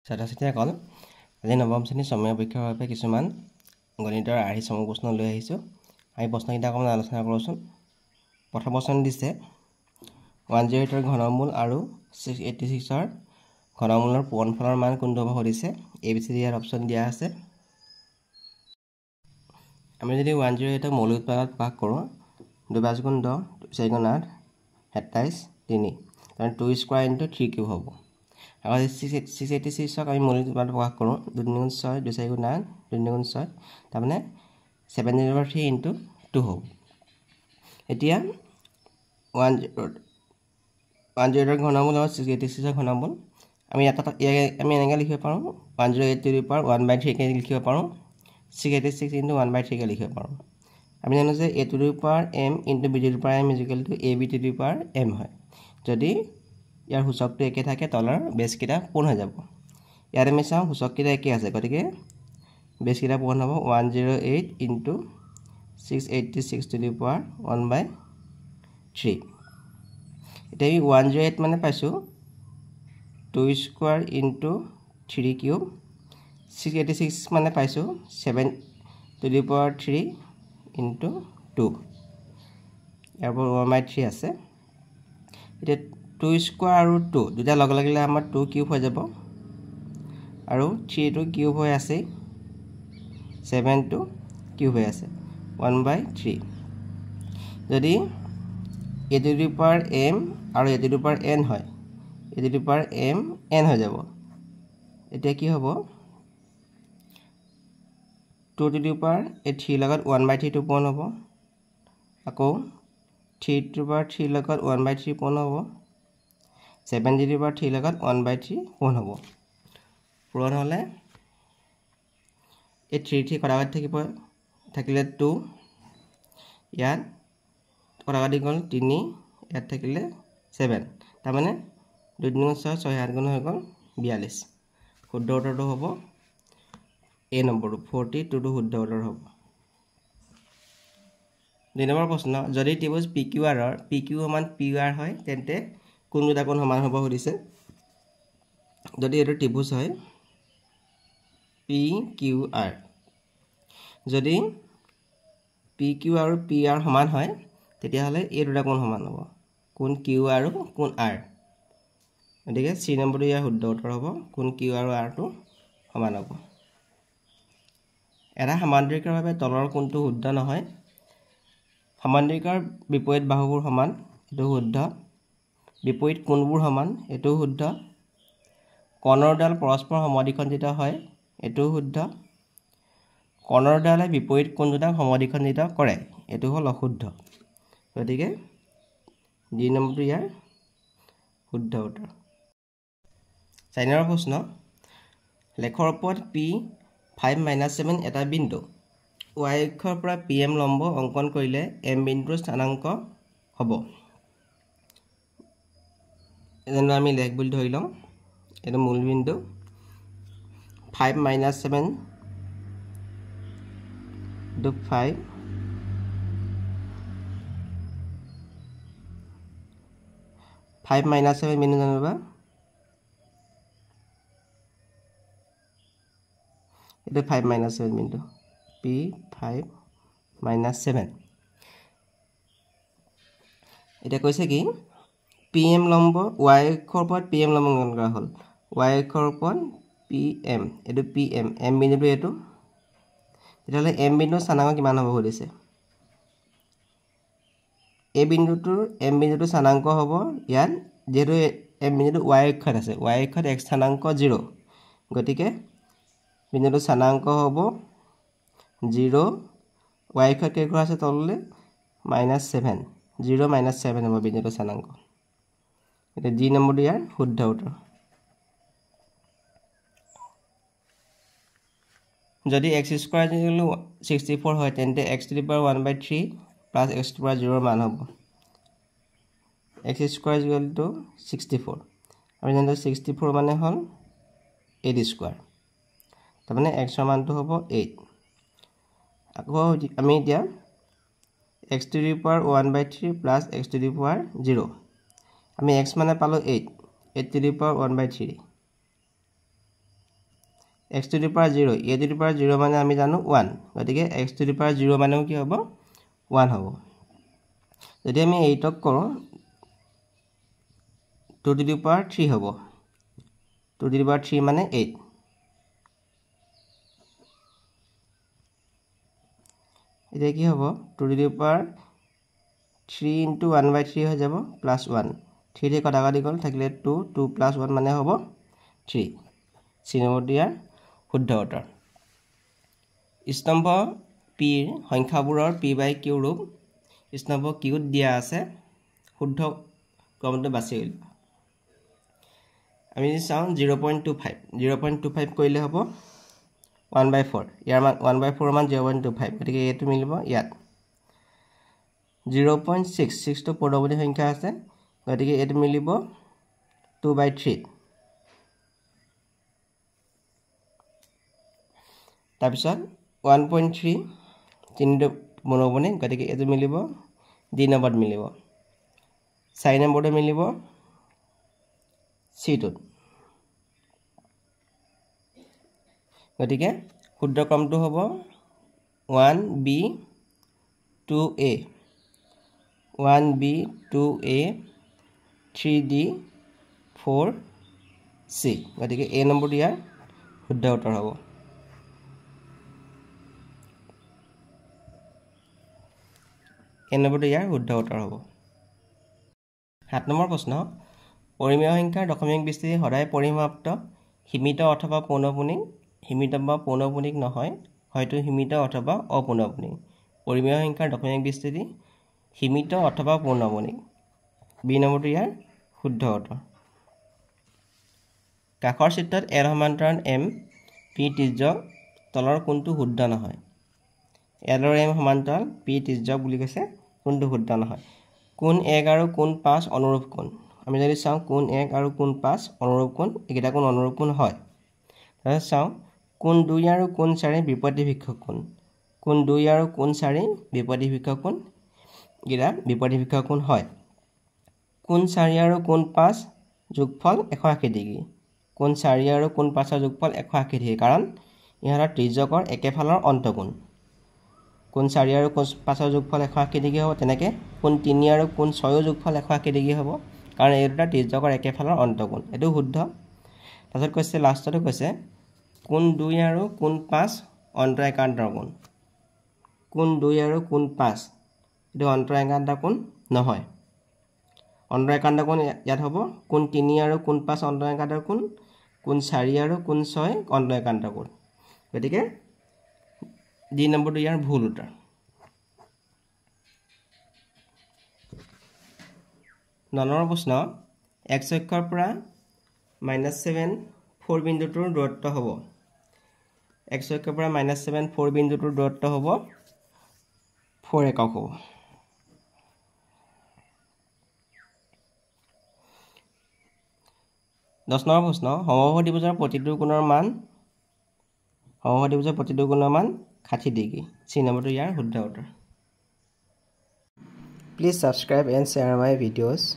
ছাত্ৰ-ছাত্ৰীসকল আজি নৱম শ্ৰেণীৰ সময় পৰীক্ষাৰ বাবে কিছুমান গণিতৰ আৰ্হি চমু প্ৰশ্ন লৈ আহিছোঁ। আমি প্ৰশ্নকেইটা অকণমান আলোচনা কৰোঁচোন। প্ৰথম প্ৰশ্ন দিছে 108ৰ ঘনমূল আৰু 686ৰ ঘনমূলৰ পূৰণফলৰ মান কোনটো হ'ব সুধিছে। ABCD ইয়াৰ অপশ্যন দিয়া আছে। আমি যদি 108ক মৌলিক উৎপাদত প্ৰকাশ কৰোঁ 2 × 10 4 × 8 27 3 কাৰণ 2 স্কোৱাৰ ইনটু 3 কিউব হ'ব। আৰু 686ক আমি মৌলিক উৎপাদত প্ৰকাশ কৰোঁ 2 × 6 2 4 × 8 2 × 6 তাৰমানে 7/3 ইনটু 2 হ'ব। এতিয়া 108ৰ ঘনমূল আৰু 686ৰ ঘনমূল আমি আমি এনেকৈ লিখিব পাৰোঁ 108 কে লিখিব পাৰোঁ 686 ইনটু 1/3 কে লিখিব পাৰোঁ। আমি জানো যে a⁴m ইনটু b⁴m = ab⁴m হয়। যদি ইয়াৰ সূচকটো একে থাকে তলৰ বেছকেইটা পূৰণ হৈ যাব। ইয়াত আমি চাওঁ সূচককেইটা একে আছে, গতিকে বেছকেইটা পূৰণ হ'ব 108 ইনটু 686 1/3। এতিয়া আমি 108 মানে পাইছোঁ 2 স্কোৱাৰ ইনটু 3 কিউব, 686 মানে পাইছোঁ 7/3 ইনটু 2, ইয়াৰ পৰা 1/3 আছে। এতিয়া 2 স্কোৱাৰ আৰু 2 দুটা লগ লাগিলে আমাৰ 2 কিউব হৈ যাব আৰু 3টো কিউব হৈ আছে, 7টো কিউব হৈ আছে 1/3। যদি a⁴m আৰু a⁴n হয় a⁴m(n) হৈ যাব। এতিয়া কি হ'ব 2⁴ লগত 1/3টো পূৰণ হ'ব, আকৌ 3⁴ লগত 1/3 পূৰণ হ'ব, 7⁴ লগত 1/3 পূৰণ হ'ব। পূৰণ হ'লে এই 3 কটাকটি থাকিলে 2, ইয়াত কটাকটি গ'ল 3, ইয়াত থাকিলে 7, তাৰমানে 2 × 6 6 7 গুণ হৈ গ'ল 42। শুদ্ধ উত্তৰটো হ'ব A নম্বৰটো 42টো শুদ্ধ উত্তৰ হ'ব। 2 নম্বৰ প্ৰশ্ন যদি ত্ৰিভুজ PQRৰ PQ সমান PR হয় তেন্তে কোন দুটা কোণ সমান হ'ব সুধিছে। যদি এইটো ত্ৰিভুজ হয় PQR, যদি PQ আৰু PR সমান হয় তেতিয়াহ'লে এই দুটা কোণ সমান হ'ব, কোণ Q আৰু কোণ R। গতিকে C নম্বৰটো ইয়াৰ শুদ্ধ উত্তৰ হ'ব, কোণ Q আৰু Rটো সমান হ'ব। এটা সমান্তৰিকভাৱে তলৰ কোণটো শুদ্ধ নহয়। সমান্তৰিকৰ বিপৰীত বাহুবোৰ সমান, এইটো শুদ্ধ। বিপৰীত কোণবোৰ সমান, এইটো শুদ্ধ। কৰ্ণৰ ডাল পৰস্পৰ সমদ্বিখণ্ডিত হয়, এইটো শুদ্ধ। কৰ্ণৰ ডালে বিপৰীত কোণ দুটাক সমদ্বিখণ্ডিত কৰে, এইটো হ'ল অশুদ্ধ। গতিকে D নম্বৰটো ইয়াৰ শুদ্ধ উত্তৰ। 4 নম্বৰ প্ৰশ্ন লেখৰ ওপৰত P5-7 এটা বিন্দু y অক্ষৰ পৰা PM লম্ব অংকন কৰিলে M বিন্দুৰ স্থানাংক হ'ব। যেনে আমি লেখ বুলি ধৰি লওঁ, এইটো মূল বিন্দু 5-7 টো 5, 5-7 বিন্দু জানিবা এইটো 5-7 বিন্দু P5-7। এতিয়া কৈছে কি PM লম্ব y অক্ষৰ ওপৰত PM লম্ব অংকন কৰা হ'ল, y অক্ষৰ ওপৰত PM, এইটো PM, M বিন্দুটো এইটো। তেতিয়াহ'লে M বিন্দুৰ স্থানাংক কিমান হ'ব সুধিছে। এই বিন্দুটোৰ M বিন্দুটোৰ স্থানাংক হ'ব ইয়াত, যিহেতু M বিন্দুটো y অক্ষত আছে, y অক্ষত x স্থানাংক 0, গতিকে বিন্দুটোৰ স্থানাংক হ'ব 0, y অক্ষত কেই ঘৰ আছে তললৈ -7, 0 - 7 হ'ব বিন্দুটোৰ স্থানাংক। এতিয়া D নম্বৰটো ইয়াৰ শুদ্ধ উত্তৰ। যদি x² 64 হয় তেন্তে x⁴ 1/3 প্লাছ x⁴ মান হ'ব। x² 64, আমি জানো 64 মানে হ'ল 8², তাৰমানে x ৰ মানটো হ'ব 8। আকৌ আমি এতিয়া x⁴ 1/3 প্লাছ x⁴ 0, আমি x মানে পালোঁ 8, 8⁴ 1/3, x to the power 0 a to the power 0 মানে আমি জানো 1 গতিকে x to the power 0 মানেও কি হ'ব 1 হ'ব যদি আমি 8 ক কৰো 2 to the power 3 হ'ব 2 to the power 3 মানে 8 এটা কি হ'ব 2 to the power 3 into 1 by 3 হৈ যাব plus 1 3 ৰে কটাকটি গল থাকিলে 2 2 plus 1 মানে হ'ব 3 সিনোমডিয়াৰ শুদ্ধ উত্তৰ স্তম্ভ p ৰ সংখ্যাবোৰৰ p by q ৰূপ স্তম্ভ q ত দিয়া আছে শুদ্ধ ক্ৰমটো বাছি উলিয়াওক আমি চাওঁ 0.25 কৰিলে হ'ব 1 by 4 ইয়াৰ মান 1 by 4 মান 0.25 গতিকে এটো মিলিব ইয়াত 0.66 তো পৰৱৰ্তী সংখ্যা আছে গতিকে এটো মিলিব 2 by 3 তাৰপিছত 1.3 তিনিটো মনোবনে গতিকে এটো মিলিব 2 নম্বৰত মিলিব 4 নম্বৰটো মিলিব C2 গতিকে শুদ্ধ ক্ৰমটো হ'ব 1b 2a 1b 2a 3d 4c গতিকে a নম্বৰটো ইয়াৰ শুদ্ধ উত্তৰ হ'ব a নম্বৰটো ইয়াৰ শুদ্ধ উত্তৰ হ'ব 7 নম্বৰ প্ৰশ্ন পৰিমেয় সংখ্যাৰ দশমিক বিস্তৃতি সদায় পৰিমাপ্ত সীমিত অথবা পৌনঃপুনিক সীমিত বা পৌনঃপুনিক নহয় হয়তো সীমিত অথবা অপৌনঃপুনিক পৰিমেয় সংখ্যাৰ দশমিক বিস্তৃতি সীমিত অথবা পৌনঃপুনিক বি নম্বৰটো ইয়াৰ শুদ্ধ উত্তৰ কাষৰ চিত্ৰত l সমান্তৰাল m p তিৰ্যক তলৰ কোনটো শুদ্ধ নহয় l আৰু m সমান্তৰাল p তিৰ্যক বুলি কৈছে কোনটো শুদ্ধ নহয় কোন 1 আৰু কোন 5 অনুৰূপ কোণ আমি যদি চাওঁ কোন 1 আৰু কোন 5 অনুৰূপ কোণ একেটা কোণ অনুৰূপ কোণ হয় তাহলে চাওঁ কোন 2 আৰু কোন 4 বিপৰীতভিক্ষক কোণ কোন 2 আৰু কোন 4 বিপৰীতভিক্ষক কোণ একেটা বিপৰীতভিক্ষক কোণ হয় কোন 4 আৰু কোন 5 যোগফল 180 ডিগ্ৰী কোন 4 আৰু কোন 5 ৰ যোগফল 180 ডিগ্ৰী কাৰণ ইহঁতৰ ত্ৰিজ্যকৰ একেফালৰ অন্তকোণ কোন 4 আৰু কোন 5 ৰ যোগফল 180 ডিগ্ৰী হ'ব তেনেকে কোন 3 আৰু কোন 6 ৰ যোগফল 180 ডিগ্ৰী হ'ব কাৰণ এই দুটা ত্ৰিজ্যকৰ একেফালৰ অন্তকোণ এটো শুদ্ধ তাৰছত কৈছে লাষ্টটো কৈছে কোন 2 আৰু কোন 5 অন্তঃএকান্তৰ কোণ কোন 2 আৰু কোন 5 এটো অন্তঃএকান্তৰ কোণ নহয় অন্তঃএকান্তৰ কোণ ইয়াত হ'ব কোন 3 আৰু কোন 5 অন্তঃএকান্তৰ কোণ কোন 4 আৰু কোন 6 অন্তঃএকান্তৰ কোণ গতিকে ডি নম্বৰটো ইয়াৰ ভুল উত্তৰ 9 নম্বৰ প্ৰশ্ন x অক্ষৰ পৰা -7 4 বিন্দুটোৰ দূৰত্ব হ'ব x অক্ষৰ পৰা -7 4 বিন্দুটোৰ দূৰত্ব হ'ব 4 একক হ'ব 10 নম্বৰ প্ৰশ্ন সমবাহু ত্ৰিভুজৰ প্ৰতিটো কোণৰ মান 60 ডিগ্ৰী চি নম্বৰটো ইয়াৰ শুদ্ধ উত্তৰ Please subscribe and share my videos.